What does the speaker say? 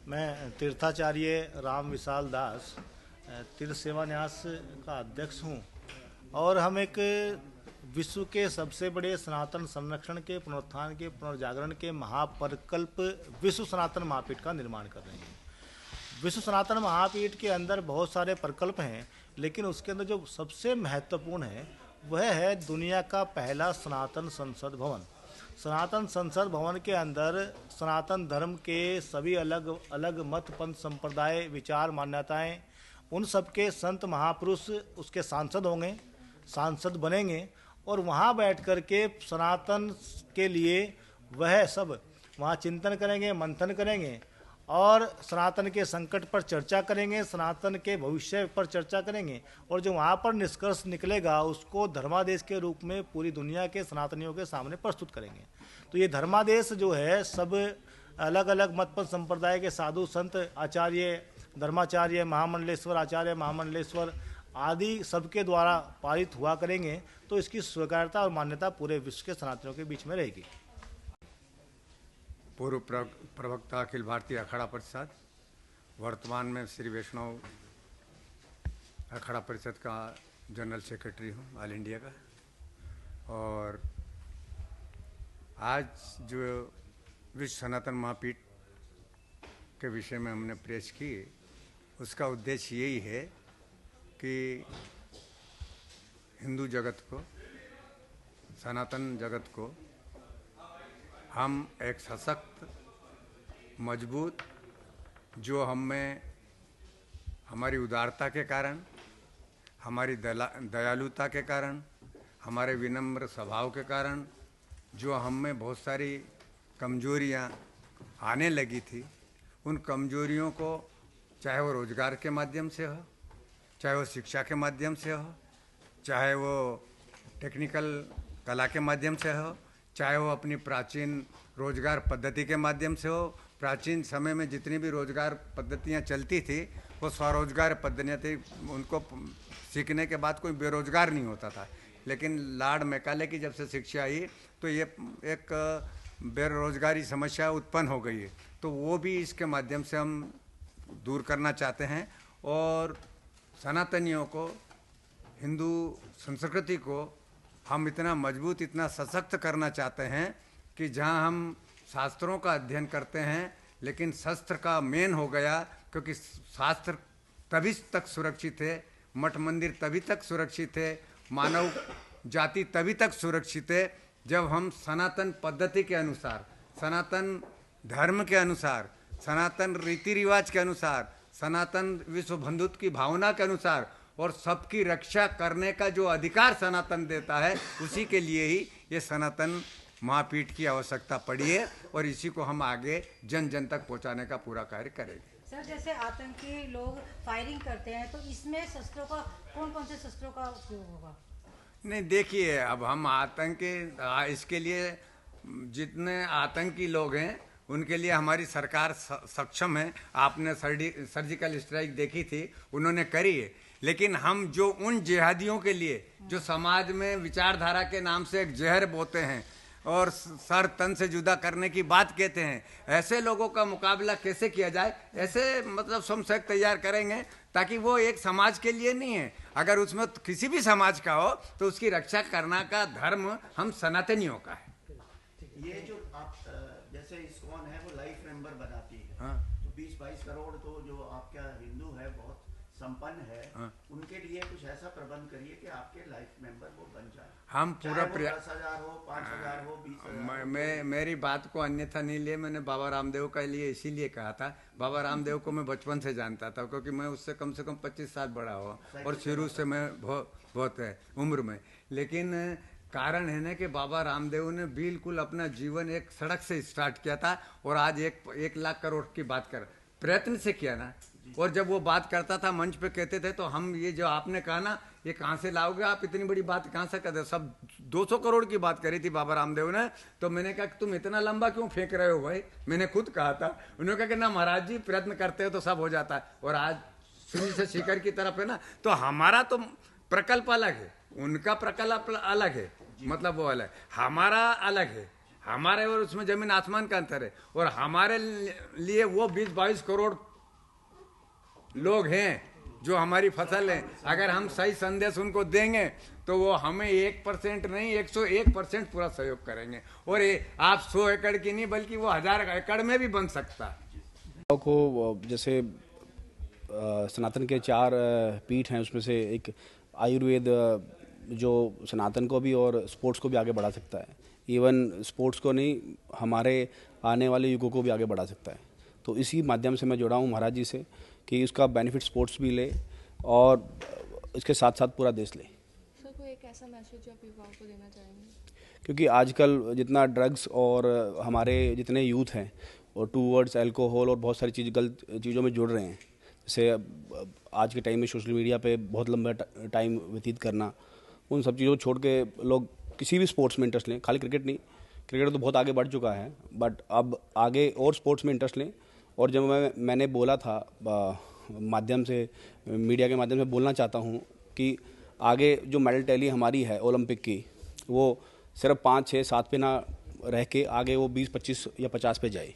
मैं तीर्थाचार्य राम विशाल दास तीर्थ सेवा न्यास का अध्यक्ष हूँ और हम एक विश्व के सबसे बड़े सनातन संरक्षण के पुनरुत्थान के पुनर्जागरण के महापरिकल्प विश्व सनातन महापीठ का निर्माण कर रहे हैं। विश्व सनातन महापीठ के अंदर बहुत सारे प्रकल्प हैं, लेकिन उसके अंदर जो सबसे महत्वपूर्ण है वह है दुनिया का पहला सनातन संसद भवन। सनातन संसद भवन के अंदर सनातन धर्म के सभी अलग अलग मत पंथ संप्रदाय विचार मान्यताएं, उन सबके संत महापुरुष उसके सांसद होंगे, सांसद बनेंगे और वहाँ बैठ कर के सनातन के लिए वह सब वहाँ चिंतन करेंगे, मंथन करेंगे और सनातन के संकट पर चर्चा करेंगे, सनातन के भविष्य पर चर्चा करेंगे और जो वहाँ पर निष्कर्ष निकलेगा उसको धर्मादेश के रूप में पूरी दुनिया के सनातनियों के सामने प्रस्तुत करेंगे। तो ये धर्मादेश जो है सब अलग अलग मत पंथ संप्रदाय के साधु संत, आचार्य, धर्माचार्य, महामंडलेश्वर, आचार्य महामंडलेश्वर आदि सबके द्वारा पारित हुआ करेंगे। तो इसकी स्वीकार्यता और मान्यता पूरे विश्व के सनातनियों के बीच में रहेगी। पूर्व प्रवक्ता अखिल भारतीय अखाड़ा परिषद, वर्तमान में श्री वैष्णव अखाड़ा परिषद का जनरल सेक्रेटरी हूँ ऑल इंडिया का। और आज जो विश्व सनातन महापीठ के विषय में हमने प्रेस की, उसका उद्देश्य यही है कि हिंदू जगत को, सनातन जगत को हम एक सशक्त, मजबूत, जो हम में हमारी उदारता के कारण, हमारी दयालुता के कारण, हमारे विनम्र स्वभाव के कारण जो हम में बहुत सारी कमजोरियां आने लगी थी, उन कमजोरियों को चाहे वो रोजगार के माध्यम से हो, चाहे वो शिक्षा के माध्यम से हो, चाहे वो टेक्निकल कला के माध्यम से हो, चाहे वो अपनी प्राचीन रोजगार पद्धति के माध्यम से हो। प्राचीन समय में जितनी भी रोजगार पद्धतियां चलती थी वो स्वरोजगार पद्धतियाँ थी, उनको सीखने के बाद कोई बेरोजगार नहीं होता था। लेकिन लॉर्ड मैकाले की जब से शिक्षा आई तो ये एक बेरोजगारी समस्या उत्पन्न हो गई है, तो वो भी इसके माध्यम से हम दूर करना चाहते हैं। और सनातनियों को, हिंदू संस्कृति को हम इतना मजबूत, इतना सशक्त करना चाहते हैं कि जहां हम शास्त्रों का अध्ययन करते हैं लेकिन शस्त्र का मेन हो गया, क्योंकि शास्त्र तभी तक सुरक्षित है, मठ मंदिर तभी तक सुरक्षित है, मानव जाति तभी तक सुरक्षित है जब हम सनातन पद्धति के अनुसार, सनातन धर्म के अनुसार, सनातन रीति रिवाज के अनुसार, सनातन विश्व बंधुत्व की भावना के अनुसार और सबकी रक्षा करने का जो अधिकार सनातन देता है, उसी के लिए ही ये सनातन महापीठ की आवश्यकता पड़ी है और इसी को हम आगे जन जन तक पहुंचाने का पूरा कार्य करेंगे। सर, जैसे आतंकी लोग फायरिंग करते हैं तो इसमें शस्त्रों का, कौन कौन से शस्त्रों का उपयोग होगा? नहीं, देखिए, अब हम आतंकी, इसके लिए जितने आतंकी लोग हैं उनके लिए हमारी सरकार सक्षम है। आपने सर्जिकल स्ट्राइक देखी थी, उन्होंने करी है। लेकिन हम जो उन जिहादियों के लिए जो समाज में विचारधारा के नाम से एक जहर बोते हैं और सर तन से जुदा करने की बात कहते हैं, ऐसे लोगों का मुकाबला कैसे किया जाए, ऐसे मतलब समशक तैयार करेंगे ताकि वो एक समाज के लिए नहीं है। अगर उसमें किसी भी समाज का हो तो उसकी रक्षा करना का धर्म हम सनातनियों का है। ये जो आप जैसे इस्कॉन है वो लाइफ मेंबर बनाती है, हाँ। तो 20-22 करोड़ तो जो आपका हिंदू है बहुत संपन्न है, हाँ। उनके लिए कुछ ऐसा प्रबंध करिए कि आपके लाइफ मेंबर वो बन जाए। हम पूरा 10,000 हो, 5,000 हो, 20,000 मेरी बात को अन्यथा नहीं लिए। मैंने बाबा रामदेव के लिए इसीलिए कहा था। बाबा रामदेव को मैं बचपन से जानता था, क्योंकि मैं उससे कम से कम 25 साल बड़ा हुआ और शुरू से मैं बहुत है उम्र में। लेकिन कारण है ना कि बाबा रामदेव ने बिल्कुल अपना जीवन एक सड़क से स्टार्ट किया था और आज 1 लाख करोड़ की बात कर प्रयत्न से किया ना। और जब वो बात करता था मंच पे कहते थे तो हम ये जो आपने कहा ना, ये कहाँ से लाओगे आप, इतनी बड़ी बात कहाँ से करते, सब 200 करोड़ की बात करी थी बाबा रामदेव ने। तो मैंने कहा कि तुम इतना लंबा क्यों फेंक रहे हो भाई, मैंने खुद कहा था। उन्होंने कहा कि ना महाराज जी, प्रयत्न करते हो तो सब हो जाता है। और आज शून्य से शिखर की तरफ है ना, तो हमारा तो प्रकल्प अलग है, उनका प्रकल्प अलग है, मतलब वो अलग, हमारा अलग है। हमारे और उसमें जमीन आसमान का अंतर है। और हमारे लिए वो 20-22 करोड़ लोग हैं जो हमारी फसल है, अगर हम सही संदेश उनको देंगे तो वो हमें 1% नहीं 101% पूरा सहयोग करेंगे। और आप 100 एकड़ की नहीं बल्कि वो 1000 एकड़ में भी बन सकता है। को जैसे सनातन के 4 पीठ हैं, उसमें से एक आयुर्वेद जो सनातन को भी और स्पोर्ट्स को भी आगे बढ़ा सकता है। इवन स्पोर्ट्स को नहीं, हमारे आने वाले युगों को भी आगे बढ़ा सकता है। तो इसी माध्यम से मैं जुड़ा हूँ महाराज जी से कि उसका बेनिफिट स्पोर्ट्स भी ले और इसके साथ साथ पूरा देश ले। सर, कोई एक ऐसा मैसेज जो आप युवाओं को देना चाहेंगे? क्योंकि आजकल जितना ड्रग्स और हमारे जितने यूथ हैं और टूवर्ड्स अल्कोहल और बहुत सारी गलत चीज़ों में जुड़ रहे हैं, जैसे आज के टाइम में सोशल मीडिया पे बहुत लंबा टाइम व्यतीत करना, उन सब चीज़ों को छोड़ के लोग किसी भी स्पोर्ट्स में इंटरेस्ट लें। खाली क्रिकेट नहीं, क्रिकेट तो बहुत आगे बढ़ चुका है, बट अब आगे और स्पोर्ट्स में इंटरेस्ट लें। और जब मैंने बोला था माध्यम से, मीडिया के माध्यम से बोलना चाहता हूँ कि आगे जो मेडल टैली हमारी है ओलंपिक की, वो सिर्फ 5, 6, 7 पे ना रह के आगे वो 20, 25 या 50 पे जाए।